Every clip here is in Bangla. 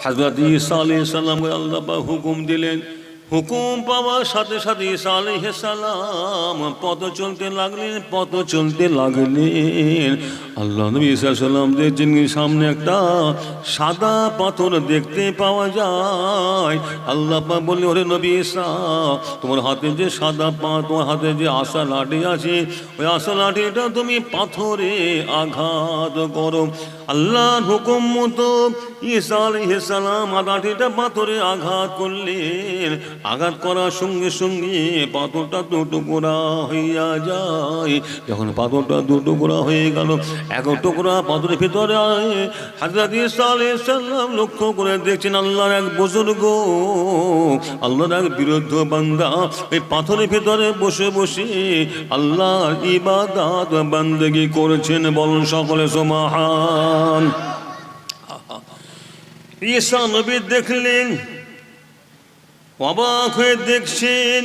হযরত ঈসা আলাইহিস সালামকে আল্লাহ পাক হুকুম দিলেন। হুকুম পাওয়ার সাথে সাথে ঈসা আলাইহিস সালাম পথ চলতে লাগলেন। আল্লাহ নবী ঈসা আলাইহিস সালাম দেখছেন সামনে একটা সাদা পাথর দেখতে পাওয়া যায়। আল্লাহ পাক বললেন, ওরে নবী ঈসা, তোমার হাতে যে তোমার হাতে যে আশা লাঠি আছে, ওই আশা লাঠিটা তুমি পাথরে আঘাত করো। আল্লাহর হুকুম মতো ঈসা আলাইহিস সালাম লাঠিটা পাথরে আঘাত করলেন। আঘাত করার সঙ্গে সঙ্গে পাথরটা দুটুকরা হইয়া যায়। যখন পাথরটা দুটুকরা হয়ে গেল, এক টুকরা পাথরের ভিতরে হযরত ঈসা আলাইহিস সালাম লক্ষ্য করে দেখছেন আল্লাহর এক বুজুর্গ, আল্লাহর এক বিরুদ্ধ বান্দা ওই পাথরের ভিতরে বসে বসে আল্লাহর ইবাদত বান্দেগি করেছেন। বলুন সকলে সুবহান। ঈসা নবী দেখলেন, অবাক হয়ে দেখছেন।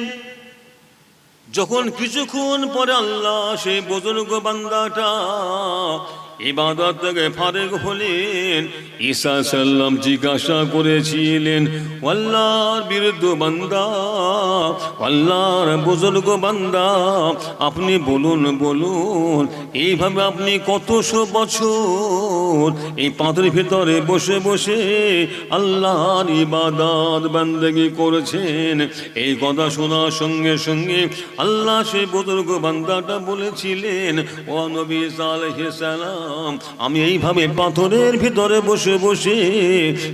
যখন কিছুক্ষণ পরে আল্লাহ সেই বুজুর্গ বান্দাটা ইবাদত থেকে ফারেগ হলেন, ঈসা সাল্লাম জিজ্ঞাসা করেছিলেন, আল্লাহর বিরুদ্ধ বান্দা, আল্লাহর বুজুর্গ বান্দা, আপনি বলুন এইভাবে আপনি কতশো বছর এই পাথরের ভিতরে বসে বসে আল্লাহর ইবাদত বান্দেগি করেছেন? এই কথা শোনার সঙ্গে সঙ্গে আল্লাহ সেই বুজুর্গ বান্দাটা বলেছিলেন, ও নবী ঈসা আলাইহিস সালাম, আমি এইভাবে পাথরের ভিতরে বসে বসে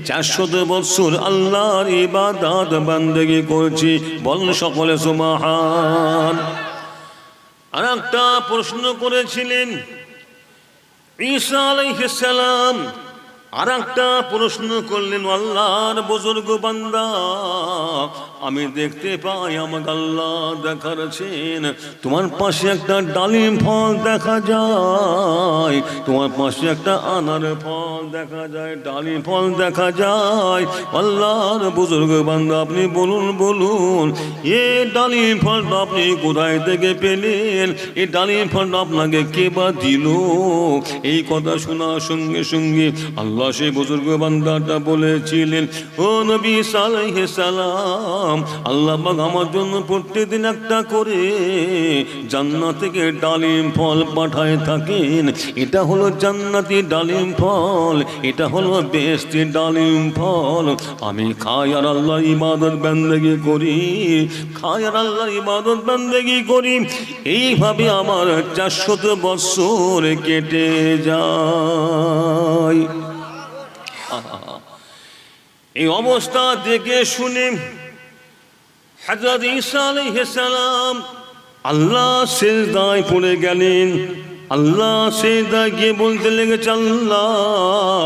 400 বছর আল্লাহর ইবাদত বান্দেগি করছি। বল সকলে সুবহান। আর একটা প্রশ্ন করেছিলেন ঈসা আলাইহিস সালাম, আর একটা প্রশ্ন করলেন, আল্লাহর বুজুর্গ বান্দা, আমি দেখতে পাই আমাকে আল্লাহ দেখাচ্ছেন, তোমার পাশে একটা ডালিম ফল দেখা যায়, তোমার পাশে একটা আনার ফল দেখা যায়, ডালিম ফল দেখা যায়। আল্লাহর বুজুর্গ বান্দা, আপনি বলুন এই ডালিম ফলটা আপনি কোথায় থেকে পেলেন? এই ডালিম ফলটা আপনাকে কে বা দিল? এই কথা শোনার সঙ্গে সঙ্গে আল্লাহ সেই বুজুর্গ বান্দাটা বলেছিলেন, ও নবী ঈসা আলাইহিস সালাম, আল্লাহ পাক আমার জন্য প্রতিদিন একটা করে জান্নাত থেকে ডালিম ফল পাঠায় থাকেন। এটা হলো জান্নাতি ডালিম ফল, এটা হলো বেহেশতি ডালিম ফল। আমি খাই আর আল্লাহর ইবাদত বান্দেগি করি, এইভাবে আমার 400 বছর কেটে যায়। এই অবস্থা দেখে শুনে হযরত ঈসা আলাইহিস সালাম আল্লাহ সিজদায় পড়ে গেলেন। আল্লাহ সিজদায় গিয়ে বলতে লেগেছে, আল্লাহ,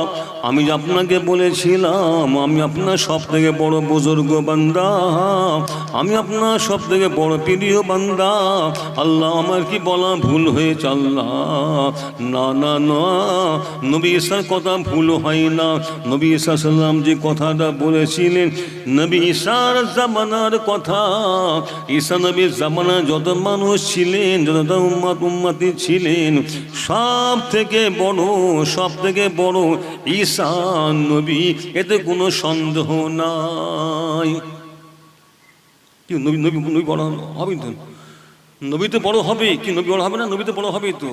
আমি আপনাকে বলেছিলাম আমি আপনার সব থেকে বড় বুজুর্গ বান্দা, আমি আপনার সব থেকে বড় প্রিয় বান্দা। আল্লাহ, আমার কি বলা ভুল হয়েছে? আল্লাহ, না না না, নবী ঈসার কথা ভুল হয় না। নবী ঈসা সাল্লাম যে কথাটা বলেছিলেন, নবী ঈসার জামানার কথা, ঈসা নবীর জামানায় যত মানুষ ছিলেন, যত উম্মতি ছিলেন, সব থেকে বড় ঈসা নবী, এতে কোনো সন্দেহ নাই। কি নবী বড় হবে তো? নবী তো বড় হবে, কি নবী বড় হবে না? নবী তো বড় হবে তো।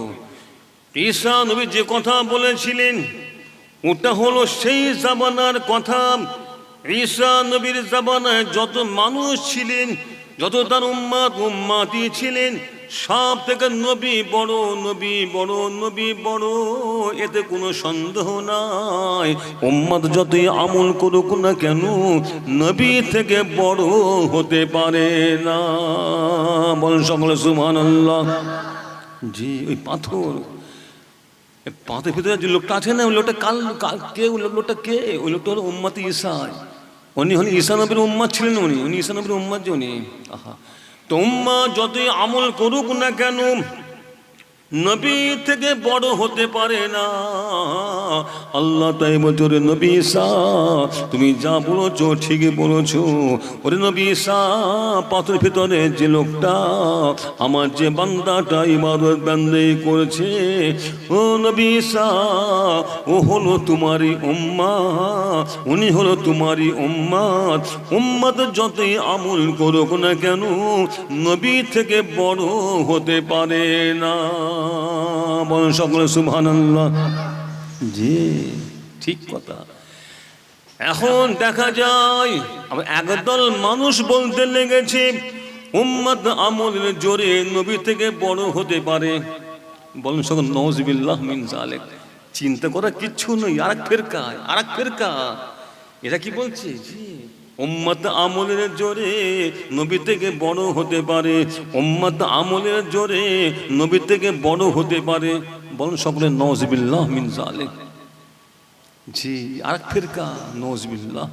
ঈসা নবী যে কথা বলেছিলেন ওটা হলো সেই জামানার কথা। ঈসা নবীর জামানায় যত মানুষ ছিলেন, যত তার উম্মতি ছিলেন, সব থেকে নবী বড়, এতে কোনো সন্দেহ নাই। উম্মত যতই আমল করুক না কেন, নবী থেকে বড় হতে পারে না। বলেন সকলে সুবহানাল্লাহ। জি, ওই পাথরের ভিতরে যে লোকটা আছে না, ওই লোকটা কে? ওই লোকটা কে? ওই লোকটা হলো উম্মতি ঈসা। উনি হলেন ঈসা নবীর উম্মত ছিলেন। উনি ঈসা নবীর উম্মত। আহা, তো উম্মত যতই আমল করুক না কেন, নবী থেকে বড় হতে পারে না। আল্লাহ তাই বলছে, ওরে নবী ঈসা তুমি যা বলেছো ঠিকই বলেছো। ওরে নবী ঈসা, পাথরের ভিতরে যে লোকটা আমার যে বান্দাটা ইবাদত বান্দেই করেছে, ও নবী ঈসা ও হলো তোমারই উম্মাত, উনি হলো তোমারই উম্মাত। উম্মাত যতই আমল করুক না কেন নবী থেকে বড় হতে পারে না। বলেন সকলে সুবহানাল্লাহ। জি ঠিক কথা। এখন দেখা যায় একদল মানুষ বলতে লেগেছে উম্মত আমলের জোরে নবী থেকে বড় হতে পারে। বলেন সকল নাউযুবিল্লাহ মিন যালিক। চিন্তা করার কিচ্ছু নেই, আরেক ফেরকা এটা কি বলছে? জি উম্মত আমলের জোরে নবী থেকে বড় হতে পারে, উম্মত আমলের জোরে নবী থেকে বড় হতে পারে। বলেন সকলে নাউযুবিল্লাহ মিন যালিক। জি আরেক ফেরকা নাউযুবিল্লাহ।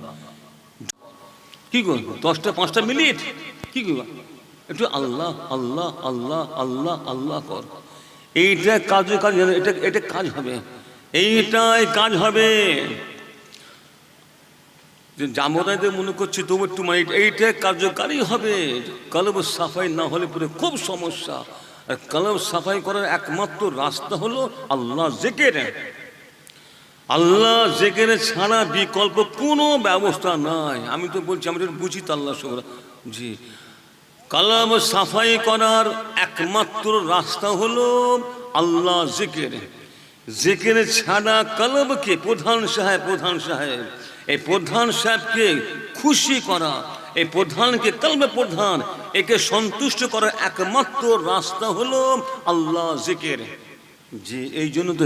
কি গো 10টা 5টা মিনিট কি গো একটু আল্লাহ আল্লাহ আল্লাহ আল্লাহ আল্লাহ কর, এইটা কাজ এটা কাজ হবে, এইটাই কাজ হবে। জামদাইদের মনে করছি তবু একটু এইটা কার্যকারী হবে। কলব সাফাই না হলে পুরো খুব সমস্যা। আর কলব সাফাই করার একমাত্র রাস্তা হলো আল্লাহ জিকির। আল্লাহ জিকির ছাড়া বিকল্প কোনো ব্যবস্থা নাই। আমি তো বলছি, আমি বুঝি তো আল্লাহ শুকর। জি কলব সাফাই করার একমাত্র রাস্তা হলো আল্লাহ জিকির। জিকির ছাড়া কলবকে প্রধান সাহেব এই প্রধান সাহেবকে খুশি করা, এই প্রধানকে কলবে প্রধান একে সন্তুষ্ট করার একমাত্র রাস্তা হলো আল্লাহ জিকির। যে এই জন্য তো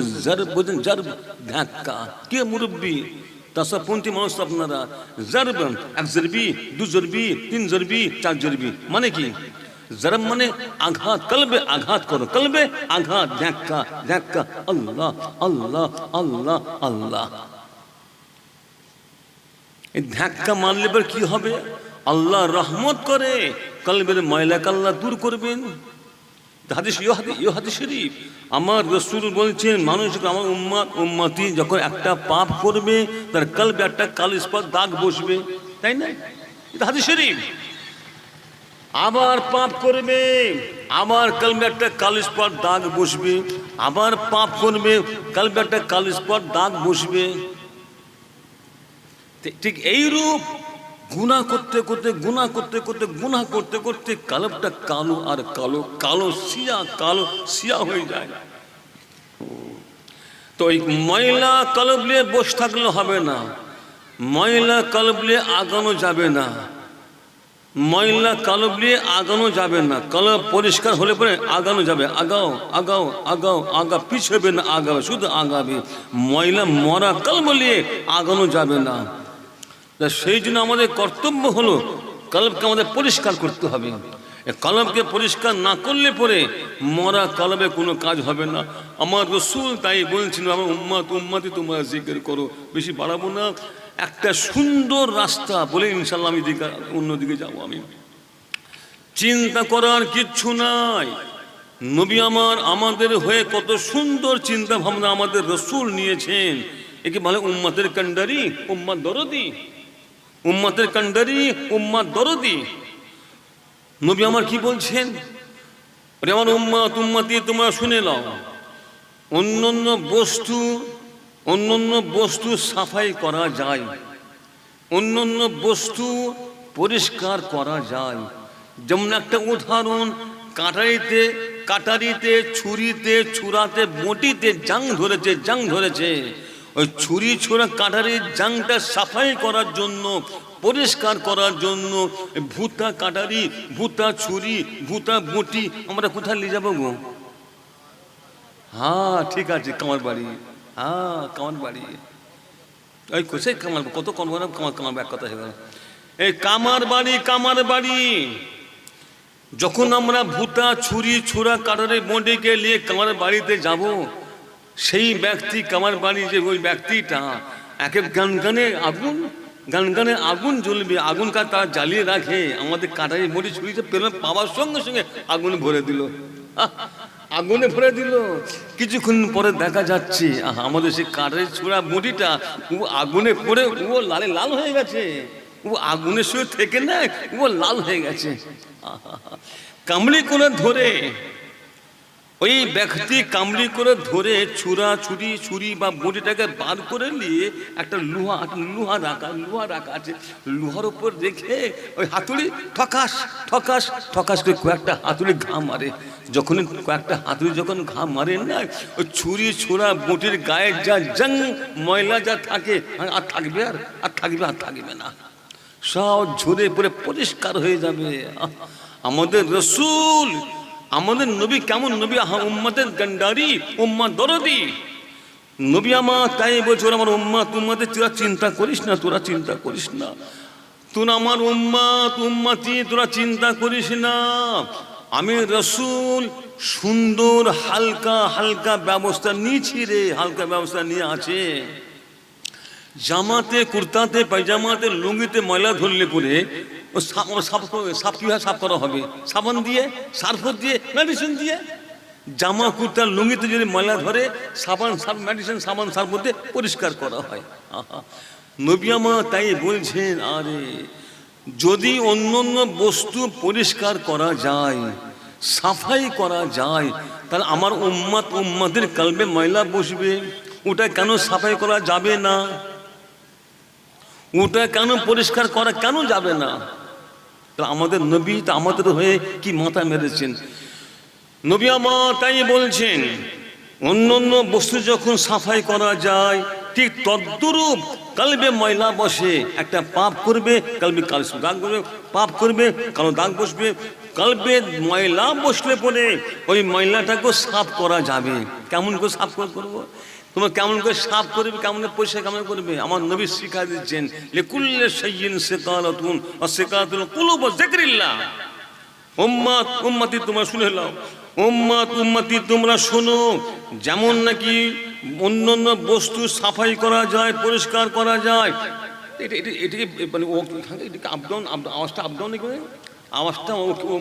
জারব ধাক্কা। কে মুরব্বী তাসাপন্থী মানুষ আপনারা? জারব 1 জরবি 2 জরবি 3 জরবি 4 জরবি মানে কি? জরব মানে আঘাত, কলবে আঘাত করো, কলবে আঘাত, ধাক্কা ধাক্কা। আল্লাহ আল্লাহ আল্লাহ আল্লাহ। এই ধাক্কা মারলে পর কি হবে? আল্লাহ রহমত করে কলবের ময়লাকে আল্লাহ দূর করবেন। হাদিস শরীফ আমার রাসূল বলছেন, মানুষ আমার উম্মতি যখন একটা পাপ করবে তার কলবে একটা কালো স্পট দাগ বসবে, তাই না? এটা হাদিস শরীফ। আবার পাপ করবে, আবার কলবে একটা কালো স্পট দাগ বসবে, আবার পাপ করবে, কলবে একটা কালো স্পট দাগ বসবে। ঠিক এইরূপ গুনাহ করতে করতে কলবটা কালো আর কালো সিয়া হয়ে যায়। তো এই ময়লা কলব নিয়ে বসে থাকলে হবে না, ময়লা কলব নিয়ে আগানো যাবে না, ময়লা কলব নিয়ে আগানো যাবে না। কলব পরিষ্কার হলে পরে আগানো যাবে। আগা পিছবে না, আগাবে, শুধু আগাবে। ময়লা মরা কলব নিয়ে আগানো যাবে না। সেই জন্য আমাদের কর্তব্য হলো কলবকে আমাদের পরিষ্কার করতে হবে। কলবকে পরিষ্কার না করলে পরে মরা কলবে কোনো কাজ হবে না। আমার রাসূল তাই বলছেন, আমার উম্মতি তোমরা জিকির করো। বেশি বাড়াবো না, একটা সুন্দর রাস্তা বলে ইনশাল্লাহ আমি অন্যদিকে যাবো। আমি চিন্তা করার কিচ্ছু নাই। নবী আমাদের হয়ে কত সুন্দর চিন্তা ভাবনা আমাদের রাসূল নিয়েছেন। একে বলে উম্মতের কান্ডারি, উম্মত দরদি। উম্মতের কান্ডারি, উম্মত দরদি। নবী আমার কি বলছেন? আমার উম্মতি তোমরা শুনে নাও। অন্যান্য বস্তু সাফাই করা যায়, অন্যান্য বস্তু পরিষ্কার করা যায়। যেমন একটা উদাহরণ, কাটারিতে ছুরিতে ছুরাতে বটিতে জাং ধরেছে। ওই ছুরি ছোড়া কাটারির জাংটা সাফাই করার জন্য, পরিষ্কার করার জন্য ভুতা কাটারি, ভুতা ছুরি, ভুতা বটি আমরা কোথায় নিয়ে যাবো গো? হ্যাঁ ঠিক আছে, কামার বাড়ি। হ্যাঁ কামার বাড়ি, ওই কোথায় কামার, কত কামার এক কথা হয়ে গেল। এই কামার বাড়ি যখন আমরা ভুতা ছুরি ছোড়া কাটারি বটিকে নিয়ে কামার বাড়িতে যাব, সেই ব্যক্তি কামার বাড়ি যে ওই ব্যক্তিটা এক গানগানে আগুন জ্বলবে, আগুন তারা জ্বালিয়ে রাখে। আমাদের কাটারি বটি ছুরিতে পেলাম পাওয়ার সঙ্গে সঙ্গে আগুন ভরে দিল। আগুনে ভরে দিল। কিছুক্ষণ পরে দেখা যাচ্ছে আমাদের সেই কাঠের ছোড়া মুড়িটা ও আগুনে পড়ে ও লালে লাল হয়ে গেছে। ও আগুনের সঙ্গে থেকে না ও লাল হয়ে গেছে। কামড়ি করে ধরে ওই ব্যক্তি কামড়ি করে ধরে ছুরি বা বটিটাকে বার করে নিয়ে একটা লোহা রাখা আছে। লোহার উপর রেখে ওই হাতুড়ি ঠকাস ঠকাস ঠকাস করে কয়েকটা হাতুড়ি ঘা মারে। কয়েকটা হাতুড়ি যখন ঘা মারে না, ওই ছুরি ছোড়া বটির গায়ে যা জং ময়লা যা থাকে আর থাকবে না, সব ঝরে পড়ে পরিষ্কার হয়ে যাবে। আমাদের রসুল, আমাদের নবী কেমন নবী, উম্মতের গন্ডারি, উম্মত দরদি নবী আমার। তাই বলছো আমার উম্মত উম্মতের তোরা চিন্তা করিস না, তোরা আমার উম্মতি তোরা চিন্তা করিস না। আমি রসুল সুন্দর হালকা ব্যবস্থা নিয়েছি রে, হালকা ব্যবস্থা নিয়ে আছে। জামাতে, কুর্তাতে, পায়জামাতে, লুঙ্গিতে ময়লা ধরলে পরে ও সাফ কীভাবে সাফ করা হবে? সাবান দিয়ে, সার্ফ দিয়ে, মেডিসিন দিয়ে। জামা কুর্তার লুঙ্গিতে যদি ময়লা ধরে মেডিসিন সাবান সার্ফ দিয়ে পরিষ্কার করা হয়। নবী আমার তাই বলছেন, আরে যদি অন্য বস্তু পরিষ্কার করা যায়, সাফাই করা যায়, তাহলে আমার উম্মতের কলবে ময়লা বসবে, ওটা কেন সাফাই করা যাবে না? ওটা কেন পরিষ্কার করা কেন যাবে না? আমাদের নবী তা আমাদের হয়ে কি মাথা মেরেছেন। নবী আমার তাই বলছেন, অন্য বস্তু যখন সাফাই করা যায় ঠিক তদ্রূপ কলবে ময়লা বসে। একটা পাপ করবে কলবে কালো দাগ বসবে, পাপ করবে কালো দাগ বসবে। কলবে ময়লা বসলে পরে ওই ময়লাটাকে সাফ করা যাবে। কেমন করে সাফ করবো? তোমরা কেমন করে সাফ করবে, কেমন পরিষ্কার কেমন করবে? আমার নবী শিক্ষা দিচ্ছেন, লিকুল্লি শাইইন সিকালাতুন ওয়া সিকালাতুল কুলুব ওয়া যিকরিল্লাহ। উম্মতি তোমরা শুনে নাও, উম্মতি তোমরা শোনো। যেমন নাকি অন্য বস্তু সাফাই করা যায়, পরিষ্কার করা যায়, এটাকে মানে আওয়াজটা আপডাউন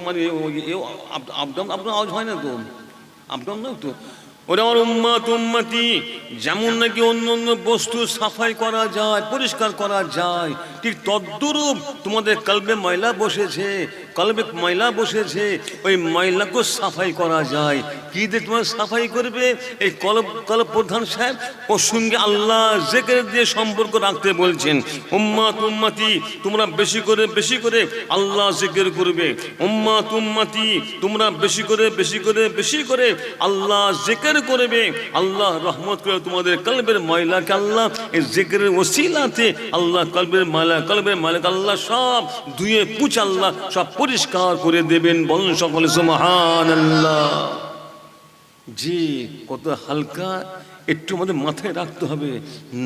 মানে আপডাউন আওয়াজ হয় না তো, আপডাউন নয় তো। ওরা আমার উম্মতি যেমন নাকি অন্য বস্তু সাফাই করা যায়, পরিষ্কার করা যায়, ঠিক তদ্রূপ তোমাদের কলবে ময়লা বসেছে, ওই ময়লাকে সাফাই করা যায়। কি দিয়ে তোমার সাফাই করবে? এই কলব প্রধান সাহেব ওর সঙ্গে আল্লাহ জিকির দিয়ে সম্পর্ক রাখতে বলছেন। উম্মতি তোমরা বেশি করে আল্লাহ জিকির করবে। উম্মতি তোমরা বেশি করে আল্লাহ জিকির করবে। আল্লাহ রহমত করে তোমাদের কলবের ময়লাকে আল্লাহ এই জিকিরের ওসিলাতে আল্লাহ কলবের ময়লাকে আল্লাহ সব ধুয়ে পুছ আল্লাহ সব পরিষ্কার করে দেবেন। বলুন সকলে সুবহানাল্লাহ। জি, কত হালকা, একটু আমাদের মাথায় রাখতে হবে।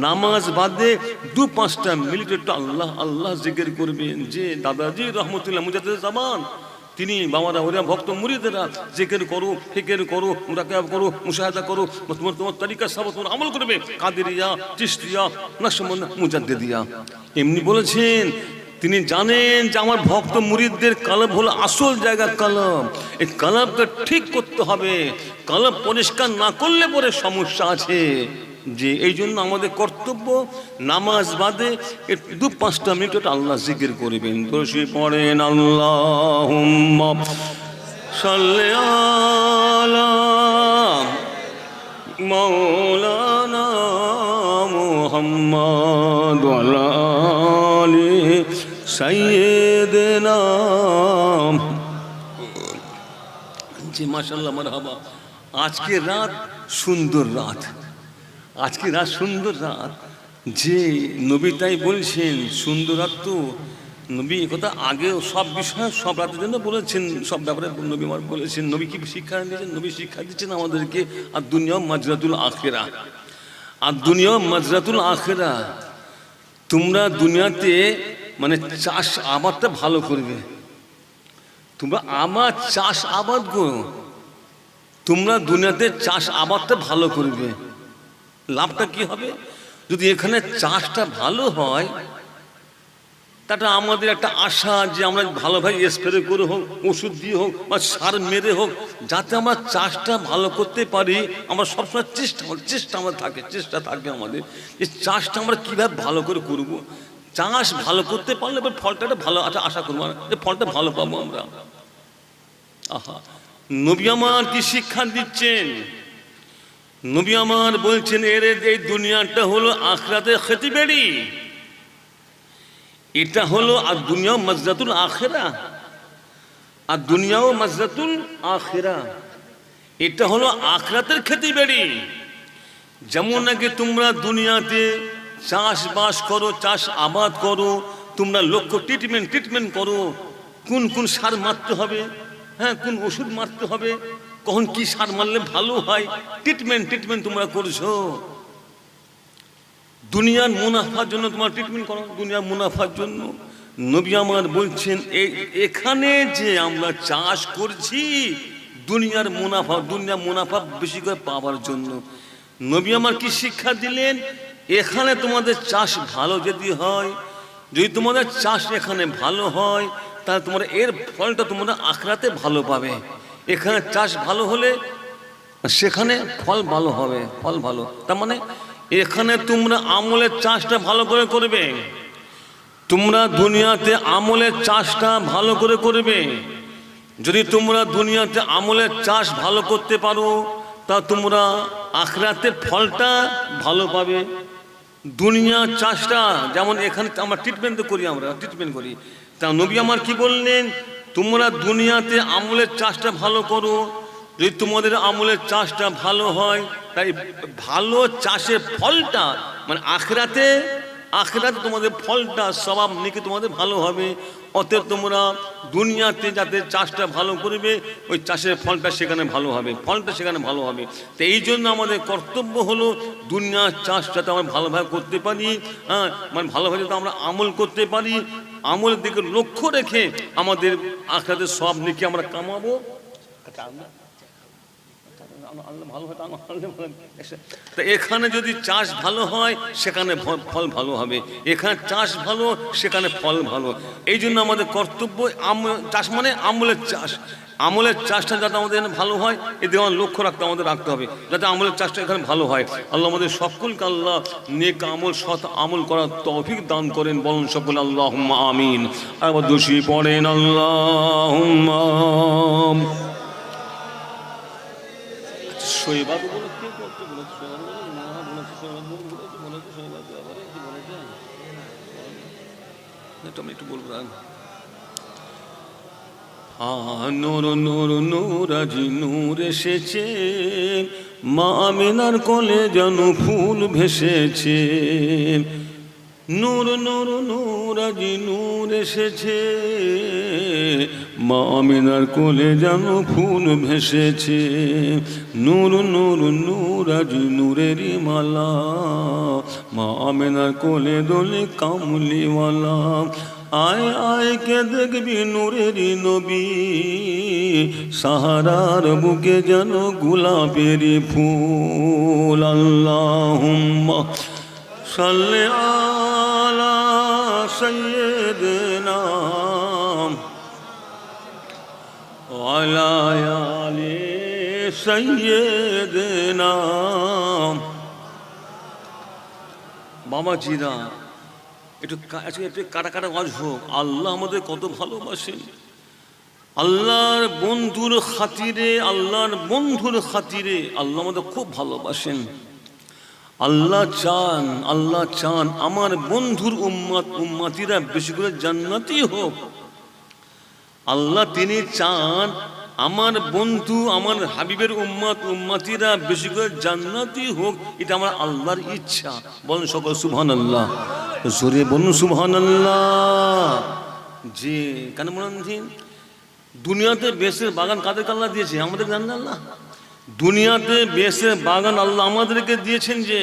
নামাজ বাদে 2-5টা মিনিট একটু আল্লাহ জিকির করবেন। যে দাদাজি রহমতুল্লাহ মুজাদ্দিদ জামান, তিনি বাবারা ওরা ভক্ত মুরিদেরা জিকির করো, ফিকির করো, মুরাকাবা করো, মুশাহাদা করো, তোমার তরিকা সব তোমার আমল করবে। কাদেরিয়া, চিশতিয়া, নকশবন্দ, মুজাদ্দিদিয়া এমনি বলেছেন। তিনি জানেন যে আমার ভক্ত মুরিদদের কলব হলো আসল জায়গা কলব। এই কলবকে ঠিক করতে হবে। কলব পরিষ্কার না করলে পরে সমস্যা আছে। যে এই জন্য আমাদের কর্তব্য নামাজ বাদে 2-5টা মিনিট আল্লাহ জিকির করবেন। দোষী পড়েন আল্লাহুম্মা সাল্লি আলা মাওলানা মুহাম্মাদ ওয়া আলা আলি সাইয়্যিদিনা। জি মাশাআল্লাহ, মারহাবা। আজকের রাত সুন্দর রাত, সুন্দর রাত। যে নবী তাই বলছেন সুন্দর রাত। তো নবী কথা আগেও সব বিষয়ে সব রাতের জন্য বলেছেন, সব ব্যাপারে নবী আমার বলেছেন। নবী কি শিক্ষা দিয়েছেন? নবী শিক্ষা দিচ্ছেন আমাদেরকে আর দুনিয়া মাজরাতুল আখিরা। তোমরা দুনিয়াতে মানে চাষ আবাদটা ভালো করবে। তোমরা আমার চাষ আবাদ করো, তোমরা দুনিয়াতে চাষ আবাদটা ভালো করবে। লাভটা কি হবে? যদি এখানে চাষটা ভালো হয় তাটা আমাদের একটা আশা যে আমরা ভালোভাবে স্প্রে করে হোক, ওষুধ দিয়ে হোক বা সার মেরে হোক, যাতে আমরা চাষটা ভালো করতে পারি। আমরা সবসময় চেষ্টা আমাদের থাকে, চেষ্টা থাকবে আমাদের যে চাষটা আমরা কীভাবে ভালো করে করব। চাষ ভালো করতে পারলে এবার ফলটা ভালো আশা করবো যে ফলটা ভালো পাবো আমরা। আহা, নবী আমার কি শিক্ষা দিচ্ছেন! নবী আমার বলছেন এই দুনিয়াটা হলো আখিরাতের খেতিবাড়ি। এটা হলো আর দুনিয়াও মাজরাতুল আখিরা, আর দুনিয়াও মাজরাতুল আখিরা। এটা হলো আখিরাতের খেতিবাড়ি। যেমন নাকি তোমরা দুনিয়াতে চাষবাস করো, চাষ আবাদ করো, তোমরা লক্ষ্য ট্রিটমেন্ট করো, কোন সার মারতে হবে, হ্যাঁ কোন ওষুধ মারতে হবে, কখন কি সার মারলে ভালো হয়, ট্রিটমেন্ট তোমরা করছো। দুনিয়ার মুনাফার জন্য তোমার ট্রিটমেন্ট করো, দুনিয়ার মুনাফার জন্য। নবী আমার বলছেন এখানে যে আমরা চাষ করছি দুনিয়ার মুনাফা বেশি করে পাওয়ার জন্য। নবী আমার কি শিক্ষা দিলেন, এখানে তোমাদের চাষ ভালো যদি হয়, যদি তোমাদের চাষ এখানে ভালো হয়, তাহলে তোমরা এর ফলটা তোমরা আখিরাতে ভালো পাবে। এখানে চাষ ভালো হলে সেখানে ফল ভালো হবে, ফল ভালো। তার মানে এখানে তোমরা আমলের চাষটা ভালো করে করবে, তোমরা দুনিয়াতে আমলের চাষটা ভালো করে করবে। যদি তোমরা দুনিয়াতে আমলের চাষ ভালো করতে পারো, তা তোমরা আখিরাতে ফলটা ভালো পাবে। দুনিয়া চাষটা যেমন এখানে আমরা ট্রিটমেন্ট করি, তা নবী আমার কি বললেন, তোমরা দুনিয়াতে আমলের চাষটা ভালো করো। যদি তোমাদের আমলের চাষটা ভালো হয়, তাই ভালো চাষের ফলটা মানে আখিরাতে তোমাদের ফলটা সওয়াব নেকি তোমাদের ভালো হবে। অতএব তোমরা দুনিয়াতে যাতে চাষটা ভালো করবে, ওই চাষের ফলটা সেখানে ভালো হবে, তো এই জন্য আমাদের কর্তব্য হলো দুনিয়ার চাষটা যাতে আমরা ভালোভাবে করতে পারি, হ্যাঁ মানে ভালোভাবে যাতে আমরা আমল করতে পারি। আমলের দিকে লক্ষ্য রেখে আমাদের আখিরাতের সওয়াব নেকি আমরা কামাবো। তা এখানে যদি চাষ ভালো হয় সেখানে ফল ভালো হবে, এখানে চাষ ভালো সেখানে ফল ভালো। এই জন্য আমাদের কর্তব্য চাষ মানে আমলের চাষটা যাতে আমাদের এখানে ভালো হয়, এদিকে আমার লক্ষ্য রাখতে হবে যাতে আমলের চাষটা এখানে ভালো হয়। আল্লাহ আমাদের সকলকে আল্লাহ নেক আমল সৎ আমল করার তৌফিক দান করেন, বলুন সকল আল্লাহুম্মা আমিন। আবার দোষী পড়েন আল্লাহুম্মা। শৈবাকে বলে কে করতে বলেছে? আমি একটু বলবো। নূর আজি নূর এসেছে, মা আমিনার কোলে যেন ফুল ভেসেছে। নূর আজি নূর এসেছে, মা আমিনার কোলে যেন ফুল ভেসেছে। নূর আজি নূরেরই মালা, মা আমিনার কোলে দোলে কামলিওয়ালা। আয় কে দেখবি নূরেরই নবী, সাহারার বুকে যেন গোলাপেরই ফুল। আল্লাহুম্মা সাল্লি আলা সাইয়্যিদিনা ওয়া আলা আলি সাইয়্যিদিনা। বাবাজিরা একটু কাটা ওয়াজ হোক। আল্লাহ আমাদের কত ভালোবাসেন, আল্লাহর বন্ধুর খাতিরে আল্লাহ আমাদের খুব ভালোবাসেন। আল্লাহ চান আমার বন্ধুর উম্মতিরা বেশি করে জান্নাতি হোক। আল্লাহ তিনি চান আমার বন্ধু আমার হাবিবের উম্মতিরা বেশি করে জান্নাতি হোক, এটা আমার আল্লাহর ইচ্ছা। বলুন সকল সুবহানাল্লাহ, জোরে বলুন সুবহানাল্লাহ। যে কেন বলেন, দুনিয়াতে বেশের বাগান কাদেরকে আল্লাহ দিয়েছে? আমাদের জানেন আল্লাহ। দুনিয়াতে বেশের বাগান আল্লাহ আমাদেরকে দিয়েছেন। যে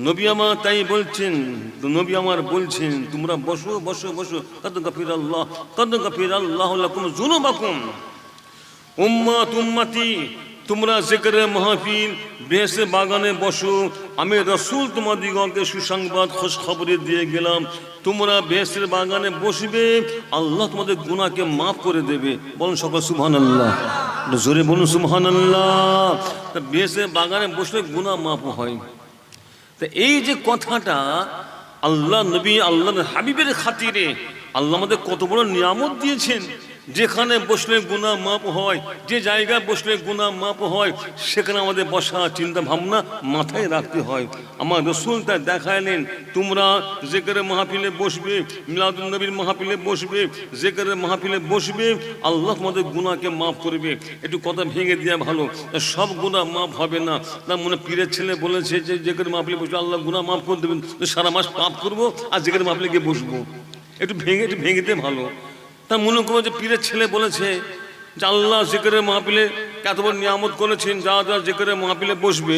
নবী আমার তাই বলছেন, তোমরা বসো কদ গাফিরাল্লাহু লাকুম যুনুবাকুম। উম্মতি তোমরা জিকিরের মাহফিল বেহেশতের বাগানে বসো, আমি রাসূল তোমাদিগকে সুসংবাদ খোঁজ খবরে দিয়ে গেলাম, তোমরা বেহেশতের বাগানে বসবে, আল্লাহ তোমাদের গুনাহকে মাফ করে দেবে। বলুন সকল সুবহানাল্লাহ, জোরে বলুন সুবহানাল্লাহ। তা বেহেশতের বাগানে বসলে গুনাহ মাফ হয়। তা এই যে কথাটা আল্লাহ নবী আল্লাহর হাবিবের খাতিরে আল্লাহ আমাদের কত বড় নিয়ামত দিয়েছেন। যেখানে বসলে গুনাহ মাফ হয়, যে জায়গায় বসলে গুনাহ মাফ হয়, সেখানে আমাদের বসা চিন্তা ভাবনা মাথায় রাখতে হয়। আমার রাসূল তা দেখাইলেন, তোমরা জিকিরের মাহফিলে বসবে, মিলাদুন নবীর মাহফিলে বসবে, জিকিরের মাহফিলে বসবে, আল্লাহ তোমাদের গুনাহকে মাফ করবে। একটু কথা ভেঙে দেওয়া ভালো, সব গুনাহ মাফ হবে না। তার মনে পীরের ছেলে বলেছে যে জিকিরের মাহফিলে বসবে আল্লাহ গুনাহ মাফ করে দেবেন, সারা মাস পাপ করবো আর জিকিরের মাহফিলে গিয়ে বসবো। একটু ভেঙে দিয়ে ভালো। তা মনে করো যে পীরের ছেলে বলেছে যে আল্লাহ জিকিরের মাহফিলে এত বড় নিয়ামত করেছেন, যারা যারা জিকিরের মাহফিলে বসবে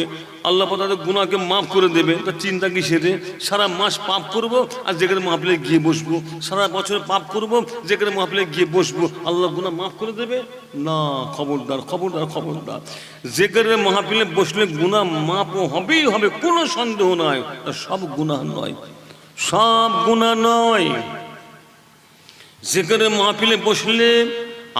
আল্লাহ তাদের গুনাহকে মাফ করে দেবে। তা চিন্তা কিসের? সারা মাস পাপ করব আর জিকিরের মাহফিলে গিয়ে বসবো, সারা বছর পাপ করব জিকিরের মাহফিলে গিয়ে বসবো, আল্লাহ গুনাহ মাফ করে দেবে না। খবরদার খবরদার খবরদার, জিকিরের মাহফিলে বসলে গুনাহ মাফ হবেই হবে, কোনো সন্দেহ নয়। সব গুনাহ নয়, সব গুনাহ নয়। জিকিরের মাহফিলে বসলে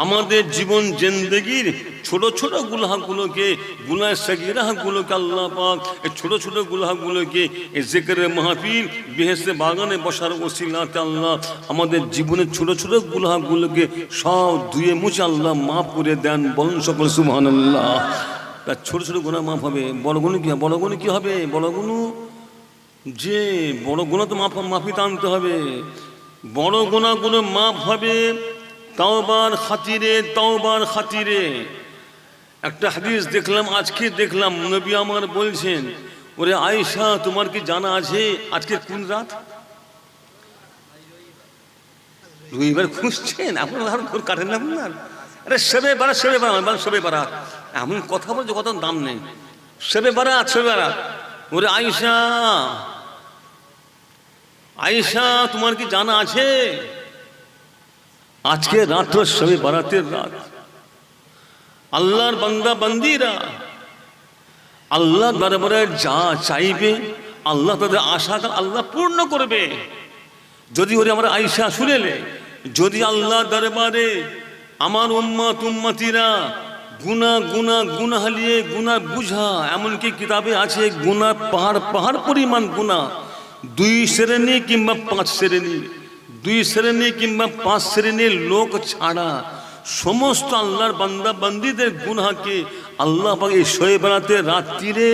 আমাদের জীবন জিন্দেগির ছোট ছোট গুনাহগুলোকে, গুনাহ সগীরাগুলোকে আল্লাহ পাক এই ছোট ছোট গুনাহগুলোকে এই জিকিরের মাহফিল বেহেশতের বাগানে বসার ওসিলাতে আল্লাহ আমাদের জীবনের ছোট ছোট গুনাহগুলোকে সব ধুয়ে মুছে আল্লাহ মাফ করে দেন। বলুন সকল সুবহানাল্লাহ। তার ছোট ছোট গুনাহ মাফ হবে, বড় গুনাহ কি হবে? বড় গুনাহ কি হবে? বড় গুনাহ যে বড় গুনাহ তো মাফি টানতে হবে। বড় গুনাহগুলো মাফ হবে তাওবার খাতিরে, তাওবার খাতিরে। একটা হাদিস দেখলাম, আজকে দেখলাম, নবী আমার বলছেন, ওরে আয়েশা তোমার কি জানা আছে আজকে কোন রাত? রবিবার খুঁজছেন আপনার, ঘর কাটেন না আপনার? আরে শবে বারাত, শবে বারাত, শবে বারাত, এমন কথা বলছে কত দাম নেই। শবে বারাত, শবে বারাত। ওরে আয়েশা, আয়েশা তোমার কি জানা আছে আজকে রাত শবে বারাতের রাত? আল্লাহর বান্দা বান্দিরা আল্লাহ দরবারে যা চাইবে আল্লাহ তাদের আশাটা আল্লাহ পূর্ণ করবে। যদি ওরে আমরা আয়েশা শুনেলে, যদি আল্লাহ দরবারে আমার উম্মত উম্মতিরা গুনাহ হালিয়ে গুনাহ বুঝা, এমনকি কিতাবে আছে গুনাহ পাহাড় পাহাড় পরিমাণ গুনাহ, 2 শ্রেণী কিংবা 5 শ্রেণী, 2 শ্রেণী কিংবা 5 শ্রেণীর লোক ছাড়া সমস্ত আল্লাহর বান্দা বান্দীদের গুনাহকে আল্লাহ পাক এই শবে বারাতের রাত্রিরে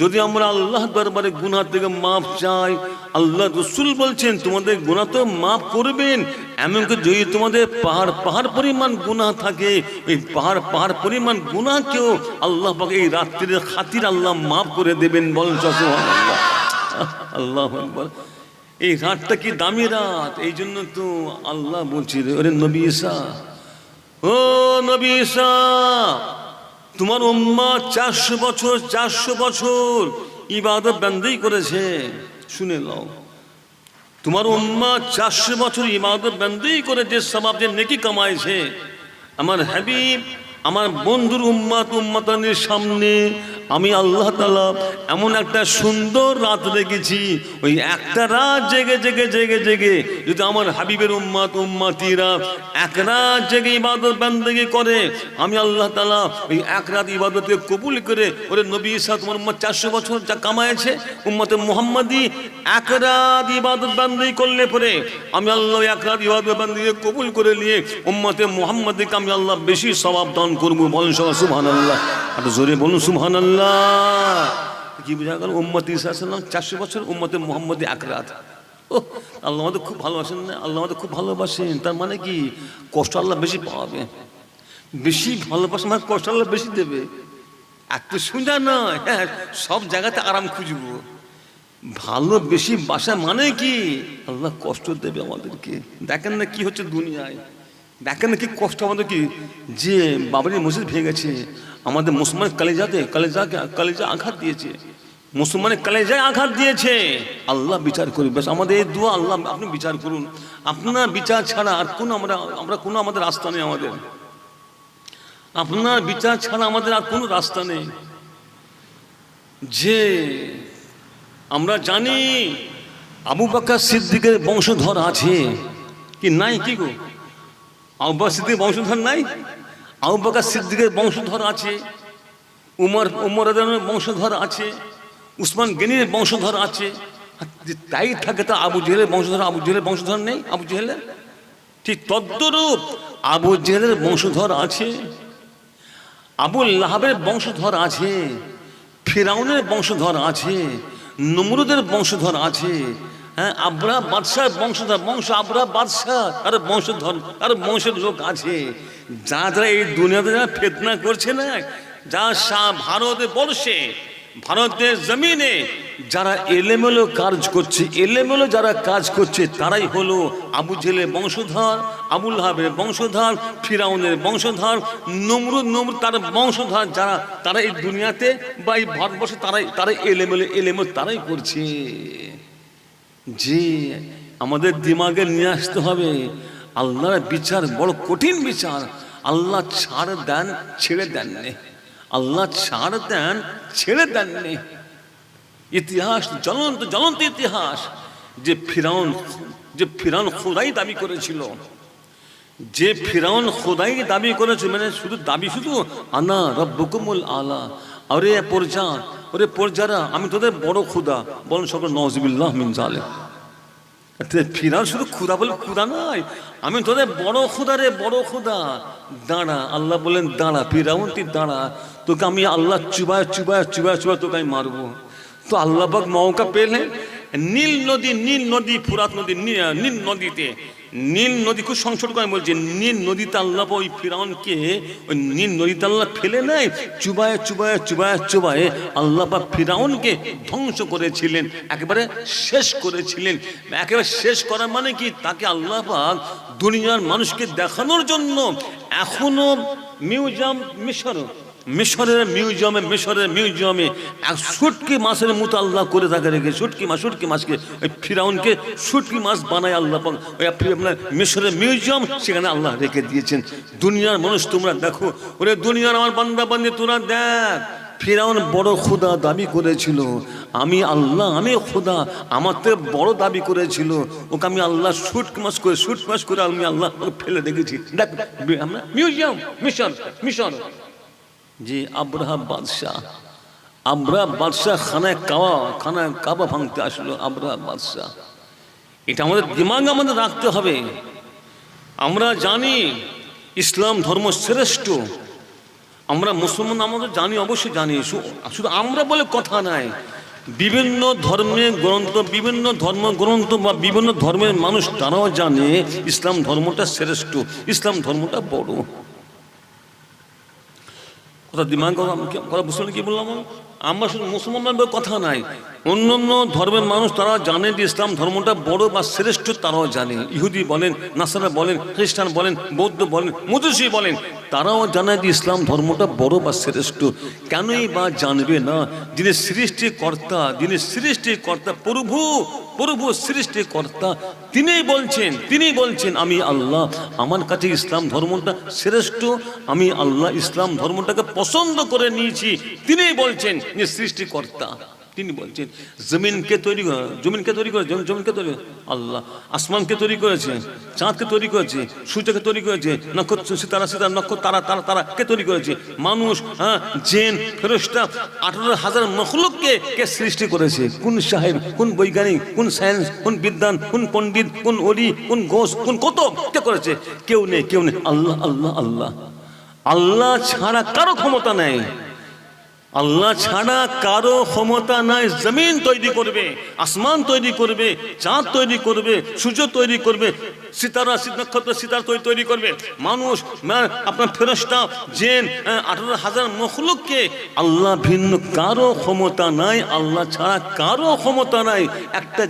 যদি আমরা আল্লাহ দরবারে গুনাহ থেকে মাফ চাই, আল্লাহ রাসূল বলছেন তোমাদের গুনাহ তো মাফ করবেন, এমনকি যদি তোমাদের পাহাড় পাহাড় পরিমাণ গুনাহ থাকে, এই পাহাড় পাহাড় পরিমাণ গুনাহকেও আল্লাহ পাক এই রাত্রির খাতির আল্লাহ মাফ করে দেবেন। বলেন সুবহানাল্লাহ, আল্লাহু আকবার। এই রাতটা কি দামি রাত, এই জন্য তো আল্লাহ বলছি, ওরে নবী ঈসা, ও নবী ঈসা, তোমার উম্মত 400 বছর 400 বছর ইবাদত বন্দেগী করেছে। শুনে নাও, তোমার উম্মত 400 বছর ইবাদত বন্দেগী করে যে সওয়াব যে নেকি কামাইছে, আমার হাবিব আমার বন্ধুর উম্মত উম্মতানের সামনে আমি আল্লাহ তাআলা এমন একটা সুন্দর রাত রেখেছি, ওই একটা রাত জেগে জেগে জেগে জেগে যদি আমার হাবিবের উম্মত উম্মতিরা এক রাত জেগে ইবাদত বন্দেগী করে, আমি আল্লাহ তাআলা ওই এক রাত ইবাদতকে কবুল করে, ওরে নবী ঈসা তোমার উম্মত 400 বছর যা কামাইছে উম্মতে মুহাম্মাদি এক রাত ইবাদত বন্দেগী করলে পরে আমি আল্লাহ এক রাত ইবাদত বন্দেগী কবুল করে নিয়ে উম্মতে মুহাম্মাদিকে আমি আল্লাহ বেশি সওয়াব দান করবো। বলেন সুবহানাল্লাহ, আর জোরে বলুন সুবহানাল্লাহ। কি বোঝা গেল? উম্মত ঈসা আলাইহিস সালাম 400 বছর, উম্মতে মুহাম্মাদি এক রাত। ও আল্লাহ আমাদের খুব ভালোবাসেন না? আল্লাহ আমাদের খুব ভালোবাসেন, তার মানে কি কষ্ট আল্লাহ বেশি পাওয়াবে, বেশি ভালোবাসা মানে কষ্ট আল্লাহ বেশি দেবে। এত সোজা নয়, হ্যাঁ সব জায়গাতে আরাম খুঁজবো, ভালো বেশি বাসা মানে কি আল্লাহ কষ্ট দেবে আমাদেরকে। দেখেন না কি হচ্ছে দুনিয়ায়, দেখেন না কি কষ্ট আমাদের, কি যে বাবরি মসজিদ ভেঙে গেছে, আমাদের মুসলমানের কলেজা আঘাত দিয়েছে, মুসলমানের কলেজায় আঘাত দিয়েছে। আল্লাহ বিচার করবে, আমাদের এই দোয়া আল্লাহ আপনি বিচার করুন, আপনার বিচার ছাড়া আর কোনো আমরা কোনো আমাদের রাস্তা নেই। আপনার বিচার ছাড়া আমাদের আর কোনো রাস্তা নেই। যে আমরা জানি আবু বকর সিদ্দিকের বংশধর আছে কি নাই? কি গো, আবু বকর সিদ্দিকের বংশধর নাই? আবু বকর সিদ্দিকের বংশধর আছে, উমর রাদিয়াল্লাহু বংশধর আছে, উসমান গনির বংশধর আছে। তাই থাকে তো আবু জেহেলের বংশধর, আবু জেহেলের বংশধর নেই? আবু জেহেলের ঠিক তদ্রূপ আবু জেহেলের বংশধর আছে, আবু লাহাবের বংশধর আছে, ফিরাউনের বংশধর আছে, নমরুদের বংশধর আছে, হ্যাঁ, আবরা বাদশাহ বংশধর, আবরা বাদশাহ আর বংশধর আর বংশের লোক আছে। যারা এই দুনিয়াতে যারা ফিতনা করছে না, যা ভারতে বর্ষে, ভারতের জমিনে যারা এলেমেলো কাজ করছে, এলেমেলো যারা কাজ করছে, তারাই হলো আবু জেহেলের বংশধর, আবুল লাহাবের বংশধর, ফিরাউনের বংশধর, নমরুদ তার বংশধর। যারা তারা এই দুনিয়াতে বা এই ভারতবর্ষে তারাই এলেমেলো তারাই করছে। যে আমাদের দিমাগে নিয়ে আসতে হবে, আল্লাহর বিচার বড় কঠিন বিচার। আল্লাহ ছাড় দেন, ছেড়ে দেননি। আল্লাহ ছাড় দেন, ছেড়ে দেননি। ইতিহাস জ্বলন্ত ইতিহাস। যে ফিরাউন খোদাই দাবি করেছিল, যে ফিরাউন খোদাই দাবি করেছিল, মানে শুধু দাবি, শুধু আনা রব্বুকুমুল আলা, আরে পরজারা আমি তোদের বড় খোদা। বলেন সকল নওয়াজুবিল্লাহ মিন জালিক। ফিরাউন শুধু খোদা বলে খোদা নয়, আমি তোদের বড় খোদা রে, বড় খোদা। দাঁড়া, আল্লাহ বলেন দাঁড়া ফিরাউন, তুই দাঁড়া, তোকে আমি আল্লাহ চুবায় তোকে আমি মারবো। তো আল্লাহ পাক মৌকা পেলেন, নীল নদী ফুরাত নদী, নীল নদীতে, নীল নদী খুব সংসদ করে বলছে, নীল নদীতে আল্লাহ ওই ফিরাউনকে ওই নীল নদীতে আল্লাহ ফেলে নেয়, চুবায় আল্লাহ পাক ফিরাউনকে ধ্বংস করেছিলেন, একেবারে শেষ করেছিলেন। একেবারে শেষ করা মানে কি, তাকে আল্লাহ পাক দুনিয়ার মানুষকে দেখানোর জন্য এখনো মিউজিয়াম, মিশরের মিউজিয়ামে এক শুটকি মাছের মতো আল্লাহ করে তাকে রেখে, শুটকি মাছকে ওই ফিরাউনকে শুটকি মাছ বানায় আল্লাহ ওই আপনার মিশরের মিউজিয়াম, সেখানে আল্লাহ রেখে দিয়েছেন। দুনিয়ার মানুষ তোমরা দেখো, ওরে দুনিয়ার আমার বান্দা বান্দি তোরা দেখ, ফিরাউন বড় খোদা দাবি করেছিল, আমি আল্লাহ, আমি খোদা, আমার তো বড় দাবি করেছিল, ওকে আমি আল্লাহ শুটকি মাছ করে আমি আল্লাহ ফেলে দেখেছি। দেখ আমরা মিউজিয়াম, মিশর। যে আবরাহা বাদশাহ খানায় কাবা ভাঙতে আসলো, আবরাহা বাদশাহ। এটা আমাদের দিমাগ আমাদের রাখতে হবে। আমরা জানি ইসলাম ধর্ম শ্রেষ্ঠ, আমরা মুসলমান, আমাদের জানি, অবশ্যই জানি। শুধু আমরা বলে কথা নাই, বিভিন্ন ধর্মের গ্রন্থ, বিভিন্ন ধর্মগ্রন্থ বা বিভিন্ন ধর্মের মানুষ তারাও জানে ইসলাম ধর্মটা শ্রেষ্ঠ, ইসলাম ধর্মটা বড়। কথা দিমাগ কথা বুঝলেন কি বললাম? আমরা শুধু মুসলমান কথা নাই, অন্য ধর্মের মানুষ তারা জানে যে ইসলাম ধর্মটা বড় বা শ্রেষ্ঠ, তারাও জানে। ইহুদি বলেন, নাসারা বলেন, খ্রিস্টান বলেন, বৌদ্ধ বলেন, মজুসি বলেন, তারাও জানে যে ইসলাম ধর্মটা বড় বা শ্রেষ্ঠ। কেনই বা জানবে না? যিনি সৃষ্টিকর্তা প্রভু সৃষ্টিকর্তা, তিনি বলছেন আমি আল্লাহ, আমার কাছে ইসলাম ধর্মটা শ্রেষ্ঠ, আমি আল্লাহ ইসলাম ধর্মটাকে পছন্দ করে নিয়েছি। তিনি বলছেন যে সৃষ্টিকর্তা, তিনি বলছেন জমিনকে তৈরি করে আল্লাহ, আসমানকে তৈরি করেছে, চাঁদকে তৈরি করেছে, সূর্যকে তৈরি করেছে, নক্ষত্র সিতারা নক্ষত্র তারা কে তৈরি করেছে, মানুষ, হ্যাঁ, জিন, ফেরেশতা, 18,000 মখলুককে কে সৃষ্টি করেছে? কোন সাহেব, কোন বৈজ্ঞানিক, কোন সায়েন্স, কোন বিদ্বান, কোন পণ্ডিত, কোন ওলি, কোন গোস, কোন কত কে করেছে? কেউ নেই। আল্লাহ ছাড়া কারো ক্ষমতা নেই, আল্লাহ ছাড়া কারো ক্ষমতা নাই। জমিন তৈরি করবে, আসমান তৈরি করবে, চাঁদ তৈরি করবে, সূর্য তৈরি করবে, সিতারা নক্ষত্র সিতারা তৈরি করবে, মানুষ, আপনার ফেরেশতা, জিন, 18,000 মখলুককে আল্লাহ ভিন্ন কারো ক্ষমতা নাই, আল্লাহ ছাড়া কারো ক্ষমতা নাই। একটা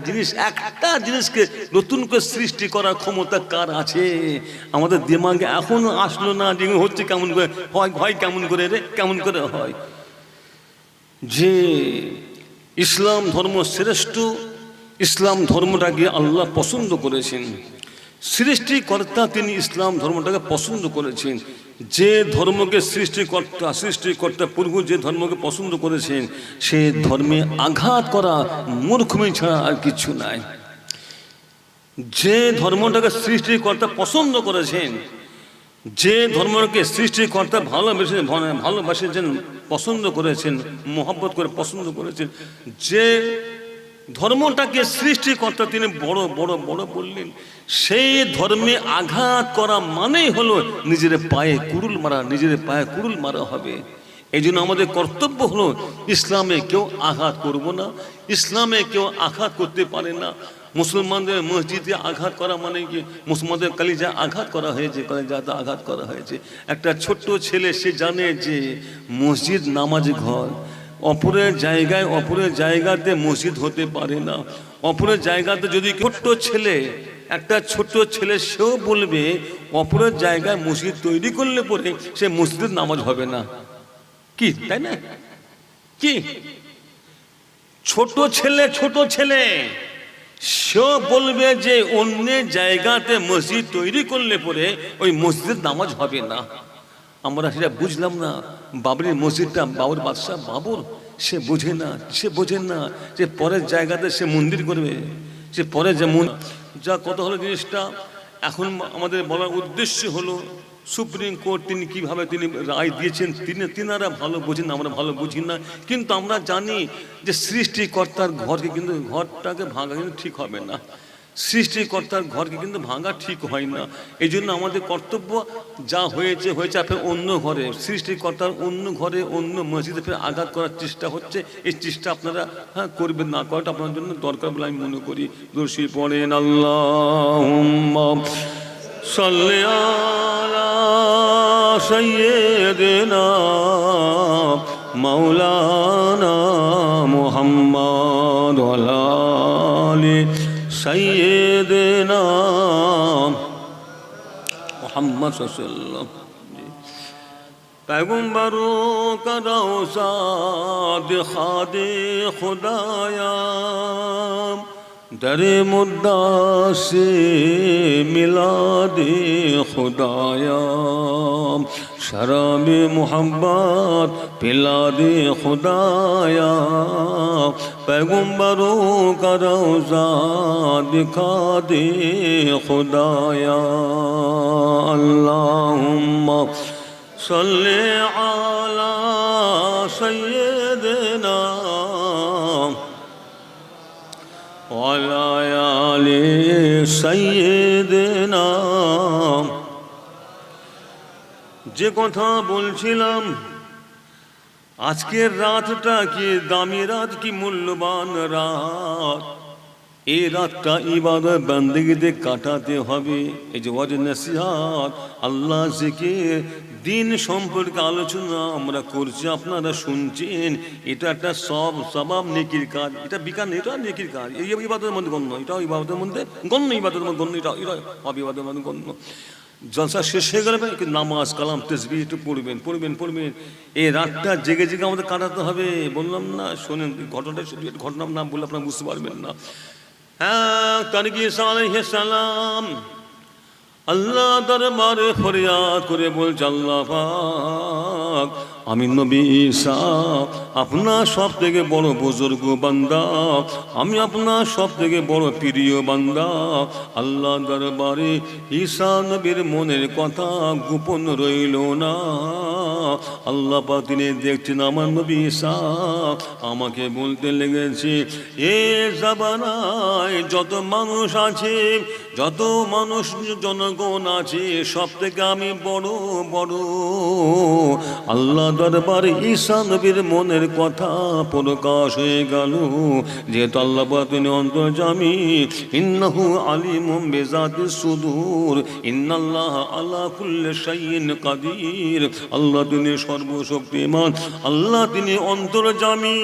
জিনিসকে নতুন করে সৃষ্টি করার ক্ষমতা কার আছে? আমাদের দিমাগে এখনো আসলো না যে হচ্ছে কেমন করে হয় কেমন করে রে, কেমন করে হয়? যে ইসলাম ধর্ম শ্রেষ্ঠ, ইসলাম ধর্মটাকে আল্লাহ পছন্দ করেছেন। সৃষ্টিকর্তা তিনি ইসলাম ধর্মটাকে পছন্দ করেছেন। যে ধর্মকে সৃষ্টিকর্তা প্রভু যে ধর্মকে পছন্দ করেছেন, সে ধর্মে আঘাত করা মূর্খমি ছাড়া আর কিছু নাই। যে ধর্মটাকে সৃষ্টিকর্তা পছন্দ করেছেন, যে ধর্মকে সৃষ্টিকর্তা ভালোবাসেছেন, পছন্দ করেছেন, মোহাব্বত করে পছন্দ করেছেন, যে ধর্মটাকে সৃষ্টিকর্তা তিনি বড় বড় বড় বললেন, সেই ধর্মে আঘাত করা মানেই হলো নিজের পায়ে কুড়ুল মারা, নিজের পায়ে কুড়ুল মারা হবে। এই জন্য আমাদের কর্তব্য হলো ইসলামে কেউ আঘাত করব না, ইসলামে কেউ আঘাত করতে পারে না। মুসলমানদের মসজিদে আঘাত করা মানে কি? মুসলমানদের কালিজা আঘাত করা হয়েছে, কালিজাতে আঘাত করা হয়েছে। একটা ছোট্ট ছেলে সে জানে যে মসজিদ নামাজ ঘর, অপরের জায়গাতে মসজিদ হতে পারে না। অপরের জায়গাতে যদি একটা ছোট্ট ছেলে সেও বলবে অপরের জায়গায় মসজিদ তৈরি করলে পরে সে মসজিদের নামাজ হবে না, কি তাই না? কি ছোট ছেলে সেও বলবে যে অন্য জায়গাতে মসজিদ তৈরি করলে পরে ওই মসজিদের নামাজ হবে না। আমরা সেটা বুঝলাম না। বাবরি মসজিদটা বাবুর বাদশাহ বাবর, সে বোঝে না যে পরের জায়গাতে সে মন্দির করবে, সে পরে যেমন যা কত হলো জিনিসটা। এখন আমাদের বলার উদ্দেশ্য হলো সুপ্রিম কোর্ট তিনি কিভাবে তিনি রায় দিয়েছেন, তিনারা ভালো বোঝেন, আমরা ভালো বুঝি না। কিন্তু আমরা জানি যে সৃষ্টিকর্তার ঘরটাকে ভাঙা কিন্তু ঠিক হবে না, সৃষ্টিকর্তার ঘরকে কিন্তু ভাঙা ঠিক হয় না। এই জন্য আমাদের কর্তব্য যা হয়েছে আপনার অন্য ঘরে, সৃষ্টিকর্তার অন্য ঘরে, অন্য মসজিদে ফের আঘাত করার চেষ্টা হচ্ছে। এই চেষ্টা আপনারা করবেন না, করাটা আপনার জন্য দরকার বলে আমি মনে করি। দর্শী পড়েন আল্লাহুম্মা সাল্লি আলা সাইয়্যিদিনা মাওলানা মুহাম্মদ ওয়া আলা আলি সাইয়্যিদিনা মুহাম্মদ সাল্লাল্লাহু আলাইহি पैगंबरों का रौसाद खादे खुदाया दर मुद्दा से मिला दे खुदाया शराब मोहब्बत पिला दे खुदाया पैगंबरों का रौज़ा दिखा दे खुदाया अल्लाहुम्मा सल्ले अला सय्यिदिना व अला आलि सय्यिदिना। যে কথা বলছিলাম, আজকের রাতটা কি দামি রাত, কি মূল্যবান রাত। এই রাতটা ইবাদত বান্দেগিতে কাটাতে হবে। এই যে ওয়াজ নসিহত, আল্লাহ জিকির, দিন সম্পর্কে আলোচনা আমরা করছি, আপনারা শুনছেন। এটা একটা সবাব নেকির কাজ, এটা বিকার, এটা নেকির কাজ। এই ইবাদতের মধ্যে গণ্য, এটাও ইবাদতের মধ্যে গণ্য, ইবাদতের মধ্যে গণ্য, এটা ইবাদতের মধ্যে গণ্য। জলসা শেষ হয়ে গেলে কিন্তু নামাজ কালাম তাসবিহ একটু পড়বেন। এই রাতটা জেগে আমাদের কাটাতে হবে। বললাম না, শোনেন ঘটনার নাম বললে আপনারা বুঝতে পারবেন না। তারকি ঈসা আলাইহিস সালাম আল্লাহ দরবারে ফরিয়াদ করে বলছে, আল্লাহ পাক, আমি নবী ঈসা আপনার সব থেকে বড় বুজুর্গ বান্দা, আমি আপনার সব থেকে বড় প্রিয় বান্দা। আল্লাহ দরবারে ঈসা নবীর মনের কথা গোপন রইল না। আল্লাহ পাক তিনি দেখছেন আমার নবী ঈসা আমাকে বলতে লেগেছে, এ জামানায় যত মানুষ আছে, যত মানুষ জনগণ আছে, সব থেকে আমি বড়। আল্লাহ দরবারে ঈসা নবীর মনের কথা প্রকাশ হয়ে গেল। যেহেতু আল্লাহ তিনি অন্তর্যামী, ইন্নাহু আলিমুম বিযাতিস সুদূর, ইন্নাল্লাহ আলা কুল্লি শাইইন কাদির। আল্লাহ তিনি সর্বশক্তিমান, আল্লাহ তিনি অন্তর্যামী।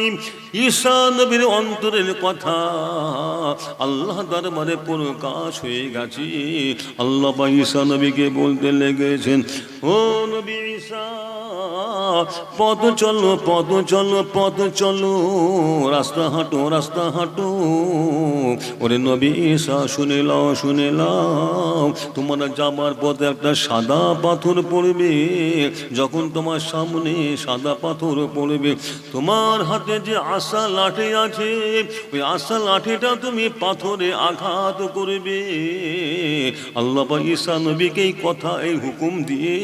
ঈসা নবীর অন্তরের কথা আল্লাহ দরবারে প্রকাশ হয়ে গেছে। আল্লাহ ঈসা নবীকে বলতে লেগেছেন, ও নবী ঈসা পথ চলো পথ চলো পথ চলো, রাস্তা হাঁটো রাস্তা হাঁটো। ওরে নবী ঈসা শুনে লাও শুনে লাও, তোমরা যাবার পথে একটা সাদা পাথর পড়বে। যখন তোমার সামনে সাদা পাথর পড়বে, তোমার হাতে যে আশা লাঠি আছে, ওই আশা লাঠিটা তুমি পাথরে আঘাত করবে। আল্লাহ পাক ঈসা নবীকে এই কথা এই হুকুম দিয়ে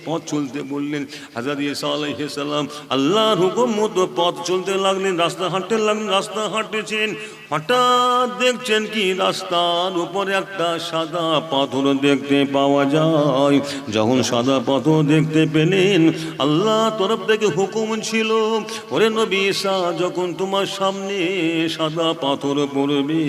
পথ চলতে বললেন। হযরত ঈসা আলাইহিস সালাম আল্লাহর হুকুম মতো পথ চলতে লাগলেন, রাস্তা হাঁটতে লাগলেন। রাস্তা হাঁটতেছেন, হঠাৎ দেখছেন কি রাস্তার উপরে একটা সাদা পাথর দেখতে পাওয়া যায়। যখন সাদা পাথর দেখতে পেলেন, আল্লাহ তরফ থেকে হুকুম ছিল, ওরে নবী ঈসা যখন তোমার সামনে সাদা পাথর পড়বে,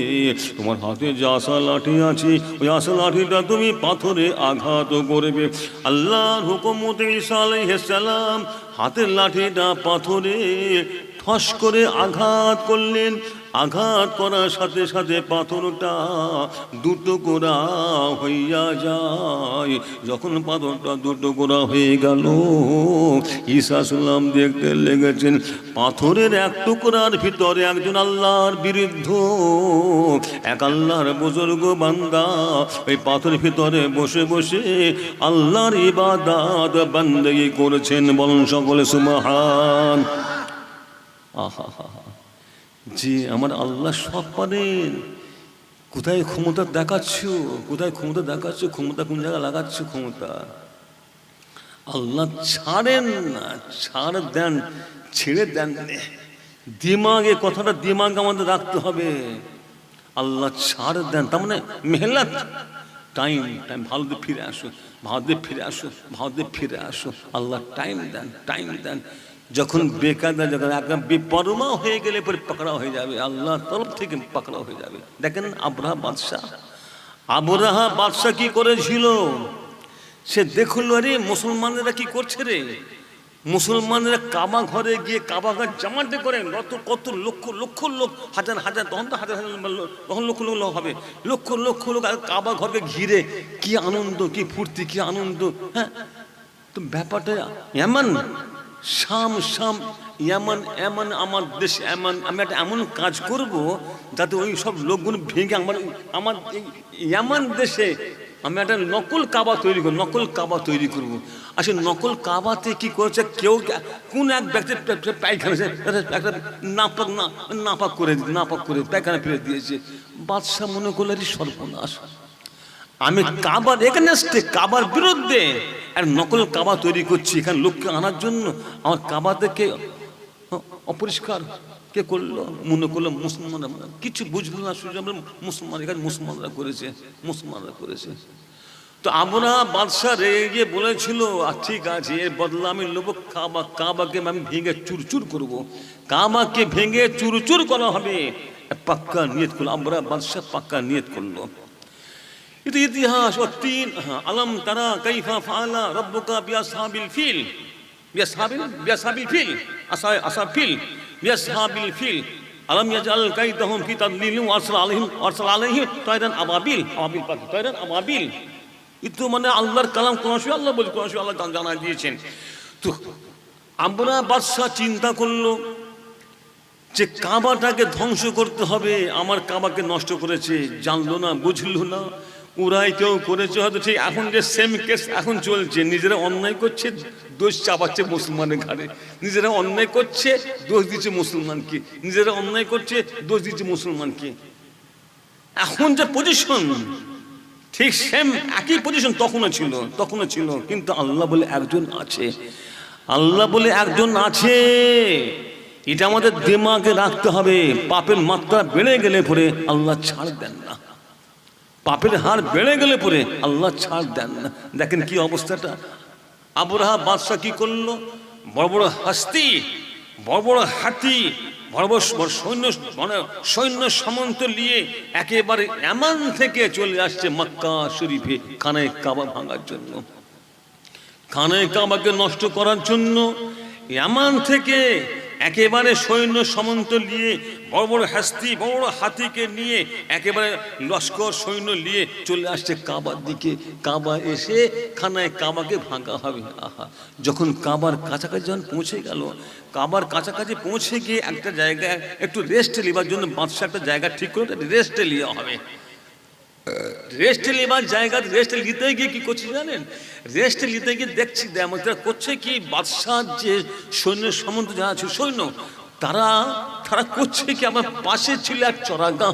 তোমার হাতে যে আশা লাঠি আছে, ওই আশা লাঠিটা তুমি পাথরে আঘাত করবে। আল্লাহর হুকুম মতো ঈসা আলাইহিস সালাম হাতের লাঠিটা পাথরে ঠস করে আঘাত করলেন। আঘাত করার সাথে সাথে পাথরটা দুটো গোড়া হইয়া যায়। যখন পাথরটা দুটো গোড়া হয়ে গেল, ঈসা সালাম দেখতে লেগেছেন পাথরের এক টুকরার ভিতরে একজন আল্লাহর বিরুদ্ধ এক আল্লাহর বুজুর্গ বান্দা ওই পাথরের ভিতরে বসে বসে আল্লাহর ইবাদত বান্দেগি করেছেন। বলুন সকলে সুবহান। আহা হা হা, যে আমার আল্লাহ সব পারেন। কোথায় ক্ষমতা দেখাচ্ছ, কোথায় ক্ষমতা দেখাচ্ছ, ক্ষমতা কোন জায়গায় লাগাচ্ছ ক্ষমতা? আল্লাহ ছাড়েন না, ছাড় দেন, ছেড়ে দেন। দিমাগে কথাটা দিমাগ আমাদের রাখতে হবে। আল্লাহ ছাড় দেন, তার মানে মেহনত, টাইম টাইম, ভারতে ফিরে আসো, ভারতে ফিরে আসো, ভারতে ফিরে আসো। আল্লাহ টাইম দেন, টাইম দেন। যখন বেকায়দা, যখন একদম বেপরোয়া হয়ে গেলে পরে পাকড়াও হয়ে যাবে, আল্লাহর তরফ থেকে পাকড়াও হয়ে যাবে। দেখেন আবরাহা বাদশাহ, আবরাহা বাদশাহ কি করেছিল? সে দেখলো আরে মুসলমানেরা কি করছে রে, মুসলমানেরা কাবা ঘরে গিয়ে কাবা ঘর জামাতে করেন, কত লক্ষ লক্ষ লোক, হাজার হাজার, তখন তো হাজার হাজার, তখন লক্ষ লক্ষ লোক হবে, লক্ষ লক্ষ লোক কাবা ঘরকে ঘিরে, কি আনন্দ, কি ফুর্তি, কি আনন্দ। হ্যাঁ, তো ব্যাপারটা এমন, শাম শাম এমন এমন, আমার দেশ এমন, আমি একটা এমন কাজ করব যাতে ওই সব লোকগুলো ভেঙে আমার এমন দেশে আমি একটা নকল কাবা তৈরি করব, নকল কাবা তৈরি করব। আসলে নকল কাবাতে কি করেছে, কেউ কোন এক ব্যক্তি পায়খানা একটা নাপাক করে পায়খানা ফেলে দিয়েছে। বাদশাহ মনে করলে সর্বনাশ, আমি কাবার এগেনস্টে, কাবার বিরুদ্ধে আর নকল কাবা তৈরি করছি এখানে লোককে আনার জন্য। আমার কাবা থেকে অপরিষ্কার কে করলো? মনে করলো মুসলমানরা, কিছু বুঝলো না, মুসলমান, এখানে মুসলমানরা করেছে, মুসলমানরা করেছে। তো আমরা বাদশাহ রেগে গিয়ে বলেছিল, ঠিক আছে, এর বদলা আমি লোক কাবাকে আমি ভেঙে চুরচুর করবো, কাবাকে ভেঙে চুরচুর করা হবে। পাক্কা নিয়ত করলো, আমরা বাদশাহ পাক্কা নিয়ত করলো। itu ইতিহাস। ও তিন, আলম তারা কাইফা ফাআলা রাব্বুকা বিআসহাবিল ফিল, বিআসহাবিল ফিল, বিআসহাবিল ফিল আলম ইয়াজআল কাইদাহুম ফি তাদলিল ওয়া আরসাল আলাইহিম তায়রান আবাবিল, পাখি, তায়রান আবাবিল। itu মানে আল্লাহর কালাম, কোন সময় আল্লাহ বলে, কোন সময় আল্লাহ জানা দিয়েছেন। তো আমরা বাদশাহ চিন্তা করলো যে কাবাটাকে ধ্বংস করতে হবে, আমার কাবাকে নষ্ট করেছে, জানলো না, বুঝলো না। ওরাই কেউ করেছে হয়তো, ঠিক এখন যে সেম কেস এখন চলছে, নিজেরা অন্যায় করছে, দোষ চাপাচ্ছে মুসলমানের ঘাড়ে, নিজেরা অন্যায় করছে, দোষ দিচ্ছে মুসলমানকে, নিজেরা অন্যায় করছে, দোষ দিচ্ছে মুসলমানকে। এখন যে পজিশন, ঠিক সেম একই পজিশন তখনও ছিল, কিন্তু আল্লাহ বলে একজন আছে, আল্লাহ বলে একজন আছে। এটা আমাদের দিমাগে রাখতে হবে। পাপের মাত্রা বেড়ে গেলে পরে আল্লাহ ছাড় দেন না, পাপের হার বেড়ে গেলে পরে আল্লাহ ছাড় দেন না। দেখেন কি অবস্থাটা। আবরাহা বাদশাহ কি করলো, বড় বড় হাস্তি, বড় বড় হাতি, বড় বড় সৈন্য সামন্ত নিয়ে একেবারে ইয়ামান থেকে চলে আসছে মক্কা শরীফে খানায়ে কাবা ভাঙার জন্য, খানায়ে কাবাকে নষ্ট করার জন্য। ইয়ামান থেকে একেবারে সৈন্য সামন্ত নিয়ে বড় বড় হাস্তি বড় বড় হাতিকে নিয়ে একেবারে লস্কর সৈন্য নিয়ে চলে আসছে কাবার দিকে। কাবা এসে খানায় কাবাকে ভাঙা হবে। আহা, যখন কাবার কাছাকাছি যখন পৌঁছে গেল, কাবার কাছাকাছি পৌঁছে গিয়ে একটা জায়গায় একটু রেস্ট নেবার জন্য বাদশা একটা জায়গা ঠিক করে রেস্টে নেওয়া হবে। রেস্ট নেবার জায়গা রেস্ট নিতে গিয়ে কি করছে জানেন? রেস্ট নিতে গিয়ে দেখছি করছে কি, বাদশার যে সৈন্য সামন্ত যারা আছে সৈন্য, তারা করছে কি, আমার পাশে ছিল এক চরাগাঁ,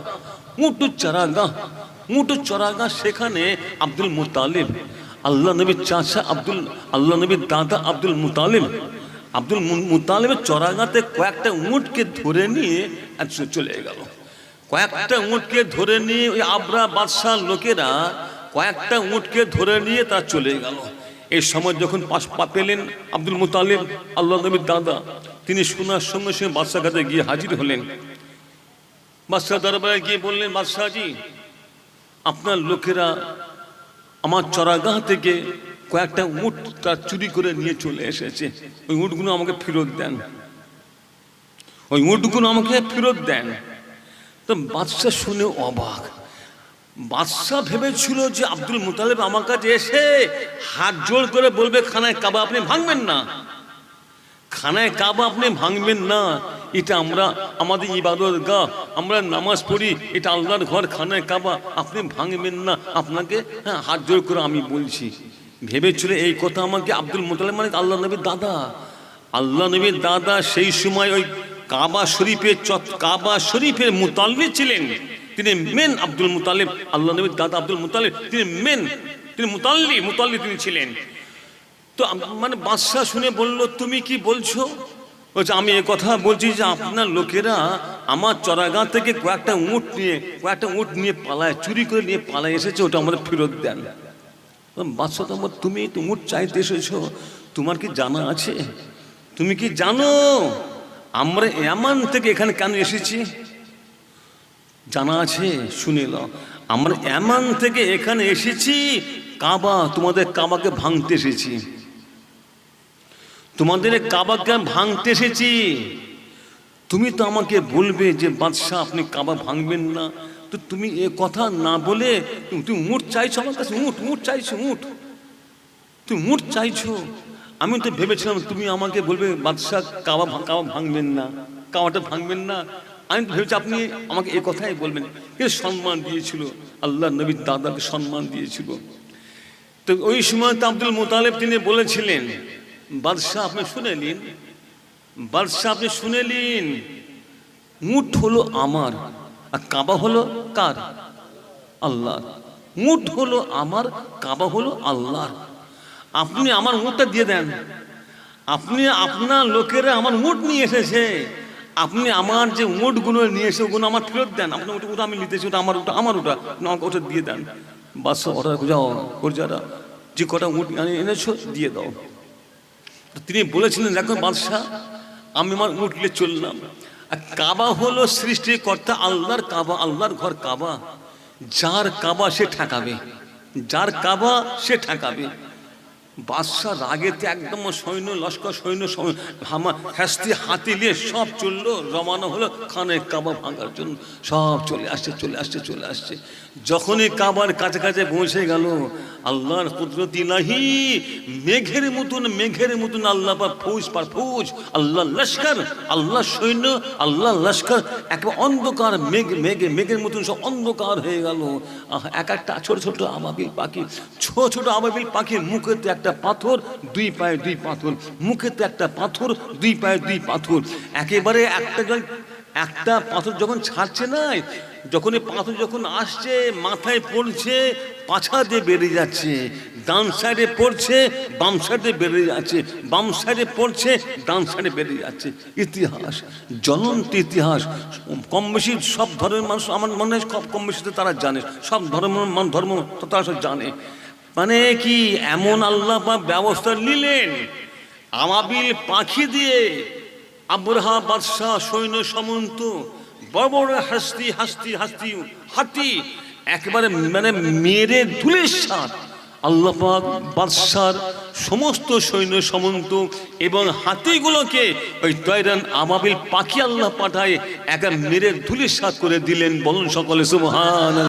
উঁটু চরাগাঁ। সেখানে আব্দুল মুতালিব, আল্লাহ নবীর চাচা আল্লাহ নবীর দাদা আব্দুল মুতালিবের চরাগাঁতে কয়েকটা উঁটকে ধরে নিয়ে চলে গেল। কয়েকটা উঁটকে ধরে নিয়ে ওই আবরা বাদশার লোকেরা কয়েকটা উঁটকে ধরে নিয়ে তা চলে গেল। এই সময় যখন পেলেন আব্দুল মুতালিব আল্লাহ নবীর দাদা, তিনি শোনার সঙ্গে সঙ্গে বাদশার কাছে গিয়ে হাজির হলেন। বাদশাহ দরবারে গিয়ে বললেন, বাদশাহজি, আপনার লোকেরা আমার চরাগাঁ থেকে কয়েকটা উঁট তার চুরি করে নিয়ে চলে এসেছে, ওই উঁটগুলো আমাকে ফেরত দেন। তো বাদশা শুনে অবাক। বাদশা ভেবেছিল যে আব্দুল মুতালিব আমার কাছে এসে হাত জোড় করে বলবে, খানায় কাবা আপনি ভাঙবেন না, খানায় কাবা আপনি ভাঙবেন না, এটা আমাদের ইবাদত গাহ, আমরা নামাজ পড়ি, এটা আল্লাহর ঘর, খানায় কাবা আপনি ভাঙবেন না, আপনাকে হাত জোড় করে আমি বলছি। ভেবেছিল এই কথা আমাকে আব্দুল মুতালিব মানে আল্লাহ নবীর দাদা সেই সময় ওই কাবা শরীফের মুতাল্লি ছিলেন। তিনি মেন আব্দুল মুতালিব, আল্লাহ নবীর দাদা আব্দুল মুতালিব, তিনি মুতাল্লি তিনি ছিলেন। তো মানে বাদশা শুনে বলল, তুমি কি বলছো? বলছে, আমি এ কথা বলছি যে আপনার লোকেরা আমার চরাগাঁ থেকে কয়েকটা উঁট নিয়ে পালায়, চুরি করে নিয়ে পালায় এসেছে, ওটা আমাদের ফেরত দেন। বাদশা তো তুমি তো উঁট চাইতে এসেছো, তোমার কি জানা আছে? তুমি কি জানো আমরা ইয়ামান থেকে এখানে কেন এসেছি? জানা আছে? শুনে নাও, আমরা ইয়ামান থেকে এখানে এসেছি তোমাদের কাবাকে ভাঙতে এসেছি, তুমি তো আমাকে বলবে যে বাদশাহ আপনি কাবা ভাঙবেন না, তো তুমি এ কথা না বলে তুমি উঁট চাইছো আমার কাছে, তুমি উঁট চাইছো। আমি তো ভেবেছিলাম তুমি আমাকে বলবে বাদশাহ কাবা ভাঙবেন না, কাবাটা ভাঙবেন না। আমি তো ভেবেছি আপনি আমাকে এ কথাই বলবেন। কিন্তু সম্মান দিয়েছিল, আল্লাহ নবীর দাদাকে সম্মান দিয়েছিল। তো ওই সময় তো আব্দুল মুতালিব তিনি বলেছিলেন, বাদশাহ আপনি শুনে নিন, উট হলো আমার আর কাবা হলো কার? আল্লাহর। উট হলো আমার, কাবা হলো আল্লাহর। আপনি আমার উটটা দিয়ে দেন। আপনার লোকেরা আমার উট নিয়ে এসেছে, আপনি আমার যে উটগুলো নিয়ে এসে ওগুলো আমার ফেরত দেন। আপনার ওটা আমি নিতেছি, ওটা আমার ওটা আমাকে ওটা দিয়ে দেন। বাদশা অর্ডার যাও, যারা যে কটা উট এনেছো দিয়ে দাও। তিনি বলেছিলেন, দেখো বাদশাহ, আমি আমার উট নিয়ে চললাম। আর কাবা হলো সৃষ্টিকর্তা আল্লাহর কাবা, আল্লাহর ঘর কাবা। যার কাবা সে ঠেকাবে। বাদশাহ রাগেতে একদম লস্কর সৈন্য হাতি নিয়ে সব চললো, রওনা হলো খানায় কাবা ভাঙার জন্য। সব চলে আসছে। যখনই কাবার কাছে পৌঁছে গেল, আল্লাহর কুদরত ইলাহি, মেঘের মতন আল্লাহ ফৌজ, আল্লাহ লস্কর, আল্লাহ সৈন্য, আল্লাহ লস্কর, একেবারে অন্ধকার, মেঘের মতন সব অন্ধকার হয়ে গেল। এক একটা ছোট ছোট আবাবিল পাখির মুখেতে একটা পাথর, দুই পায়ে দুই পাথর, মুখেতে একটা পাথর, দুই পায়ে দুই পাথর। একেবারে একটা পাথর যখন ছাড়ছে না, যখন এই পাথর যখন আসছে, মাথায় পড়ছে, পাছা দিয়ে বেরিয়ে যাচ্ছে, ডান সাইডে পড়ছে, বাম সাইডে বেরিয়ে যাচ্ছে, বাম সাইডে পড়ছে, ডান সাইডে বেরিয়ে যাচ্ছে। ইতিহাস, জ্বলন্ত ইতিহাস। কম বেশি সব ধর্মের মানুষ, আমার মনে হয় কম বেশি তারা জানে, সব ধর্ম তারা সব জানে। মানে কি এমন আল্লাহ পাক ব্যবস্থা নিলেন, আবাবিল পাখি দিয়ে আবরাহা বাদশাহ সৈন্য সামন্ত, বড় বড় হাতি একেবারে মানে মেরে ধুলিস্যাৎ, আল্লাহ পাক বাদশার সমস্ত সৈন্য সামন্ত এবং হাতিগুলোকে ওই তয়রান আবাবিল পাখি আল্লাহ পাঠায় একা মেরে ধুলিসাৎ করে দিলেন। বলুন সকলে সুবহানাল্লাহ।